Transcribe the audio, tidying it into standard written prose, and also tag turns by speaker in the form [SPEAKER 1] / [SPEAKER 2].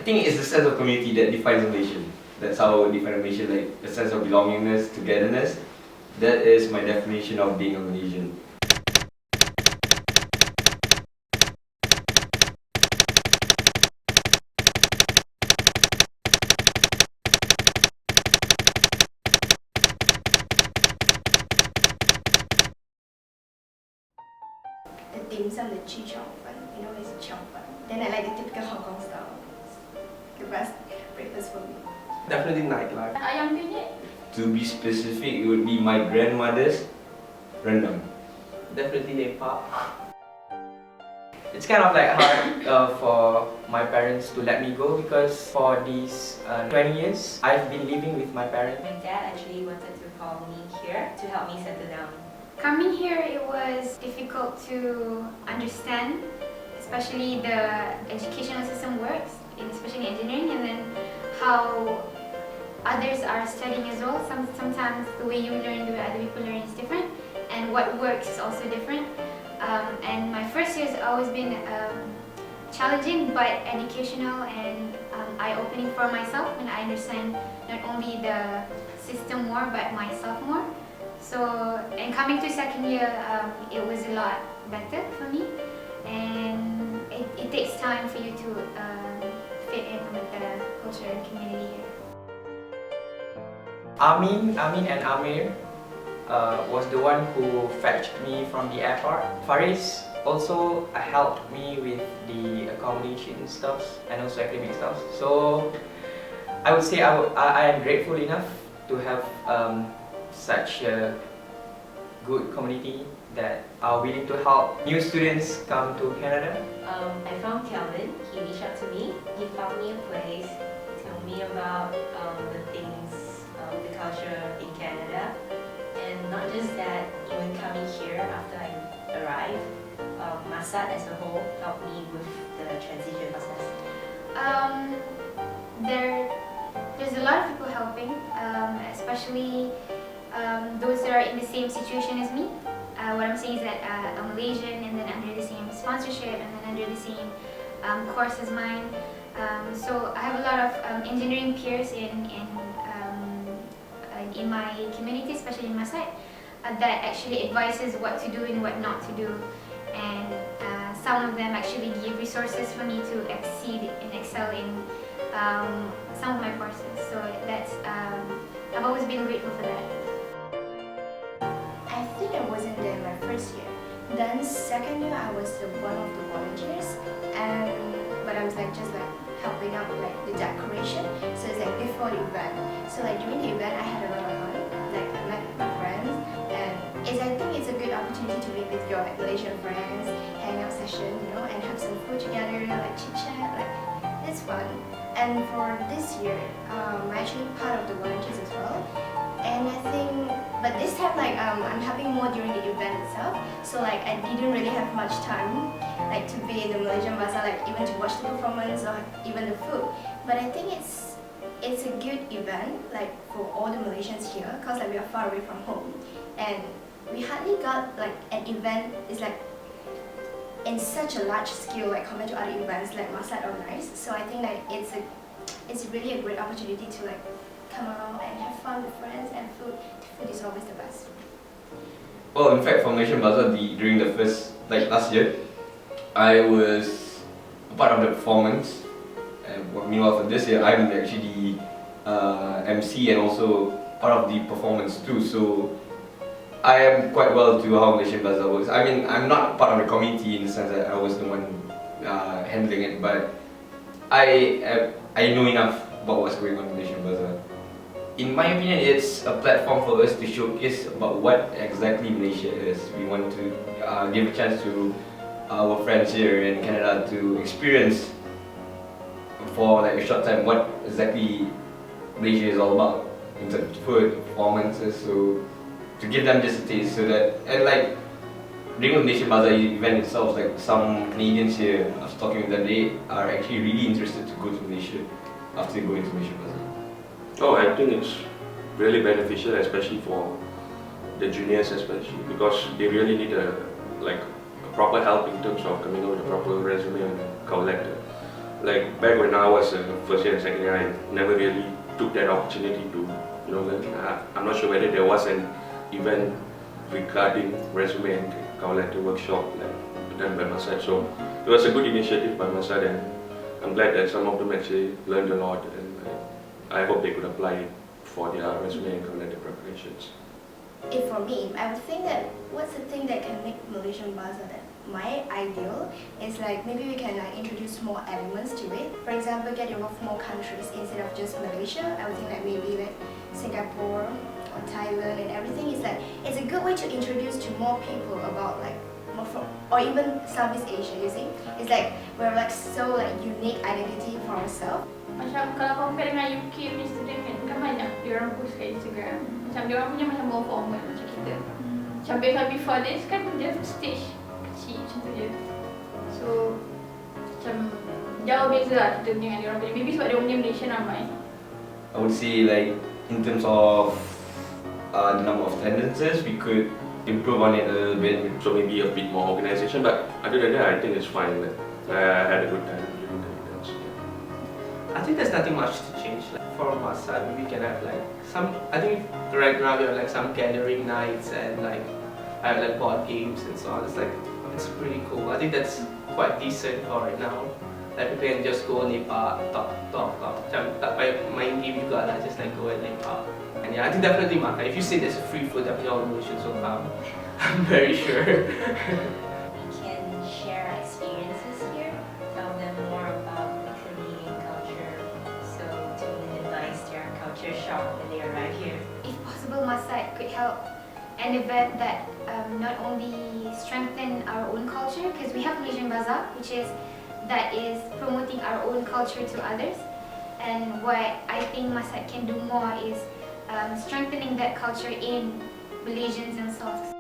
[SPEAKER 1] think it's the sense of community that defines a Malaysian. That's how I define a Malaysian, like a sense of belongingness, togetherness. That is my definition of being a Malaysian.
[SPEAKER 2] The dim sum, the chi chong fun, it's chong fun. Then I like the typical Hong Kong style. The best breakfast for me.
[SPEAKER 3] Definitely nightlife.
[SPEAKER 4] Ayam penyet.
[SPEAKER 1] To be specific, it would be my grandmother's rendang.
[SPEAKER 3] Definitely Nepal. It's kind of like hard for my parents to let me go because for these 20 years, I've been living with my parents.
[SPEAKER 5] My dad actually wanted to call me here to help me settle down.
[SPEAKER 4] Coming here, it was difficult to understand, especially the educational system works, especially engineering, and then how others are studying as well. Sometimes the way you learn, the way other people learn is different, and what works is also different. And my first year has always been challenging but educational and eye-opening for myself when I understand not only the system more but myself more. So, and coming to second year, it was a lot better for me, and it takes time for you to fit in with the culture and community here.
[SPEAKER 3] Amin and Amir was the one who fetched me from the airport. Faris also helped me with the accommodation stuff and also academic stuff. So I would say I am grateful enough to have such a good community that are willing to help new students come to Canada.
[SPEAKER 5] I found Calvin. He reached out to me. He found me a place, told me about the things, the culture in Canada. And not just that, even coming here after I arrived, MASAT as a whole helped me with the transition process.
[SPEAKER 4] There's a lot of people helping, especially those that are in the same situation as me. What I'm saying is that I'm Malaysian and then under the same sponsorship and then under the same course as mine. So I have a lot of engineering peers in my community, especially in MASAT, that actually advises what to do and what not to do. And some of them actually give resources for me to exceed and excel in some of my courses. So that's I've always been grateful for that.
[SPEAKER 2] I think I wasn't there my first year. Then second year I was one of the volunteers, but I was just helping out with the decoration. So it's before the event. So during the event I had a lot of fun. I met my friends, and I think it's a good opportunity to meet with your Malaysian friends, hang out session, and have some food together, chit chat. It's fun. And for this year, I'm actually part of the volunteers as well. And I think, but this time I'm helping more during the event itself. So I didn't really have much time to be in the Malaysian Bazaar, even to watch the performance or even the food. But I think it's a good event for all the Malaysians here, because we are far away from home, and we hardly got an event is in such a large scale compared to other events like MASAT or NICE. So I think it's really a great opportunity to come out and have fun with friends, and food is always the best.
[SPEAKER 1] Well, in fact, for Malaysian Bazaar, during the first, last year, I was a part of the performance. Meanwhile, for this year, I'm actually the MC and also part of the performance too. So I am quite well to how Malaysian Bazaar works. I mean, I'm not part of the community in the sense that I was the one handling it, but I know enough about what's going on in Malaysian Bazaar. In my opinion, it's a platform for us to showcase about what exactly Malaysia is. We want to give a chance to our friends here in Canada to experience for a short time what exactly Malaysia is all about in terms of food, performances. So to give them just a taste, so that during the Malaysian Bazaar event itself, some Canadians here, I was talking with them, they are actually really interested to go to Malaysia after going to Malaysian Bazaar.
[SPEAKER 6] Oh, I think it's really beneficial, especially for the juniors, especially because they really need a proper help in terms of coming up with a proper resume and collect like back when I was first year and second year, I never really took that opportunity to learn. I'm not sure whether there was an event regarding resume and cover letter workshop like done by MASAT. So it was a good initiative by MASAT, and I'm glad that some of them actually learned a lot, and I hope they could apply it for their resume and cover letter preparations.
[SPEAKER 2] If for me, I would think that what's the thing that can make Malaysian Bazaar that my ideal is like maybe we can like introduce more elements to it. For example, get involved more countries instead of just Malaysia. I would think like maybe like Singapore or Thailand and everything. Is like it's a good way to introduce to more people about like more from, or even Southeast Asia. You see, it's like we're like so like unique identity for ourselves.
[SPEAKER 7] Macam kalau compare dengan UK punya student kan banyak diorang post kat Instagram. Macam diorang punya macam more formal macam kita. Macam before this kan dia stage kecil macam tu je. So macam jauh beza lah kita dengan diorang punya. Maybe sebab diorang punya Malaysia ramai.
[SPEAKER 1] I would say like in terms of the number of attendances, we could improve on it a little bit.
[SPEAKER 6] So maybe a bit more organization, but other than that, I think it's fine. I had a good time during the events.
[SPEAKER 3] I think there's nothing much to change. Like for MASAT, we can have like some. I think right now we have like some gathering nights and like I have like board games and so on. It's pretty cool. I think that's quite decent for right now. Like we can just go lepak, talk. Macam tak payah main game juga lah. Just like go and lepak. And yeah, I think definitely makan. If you say there's a free food, definitely all Malaysians will come. I'm very sure.
[SPEAKER 5] We can share our experiences here, tell them more about the Canadian culture, so to minimize their culture shock when they arrive here.
[SPEAKER 4] If possible, MASAT could help an event that not only strengthen our own culture, because we have Malaysian Bazaar, which is promoting our own culture to others. And what I think MASAT can do more is strengthening that culture in Malaysians themselves.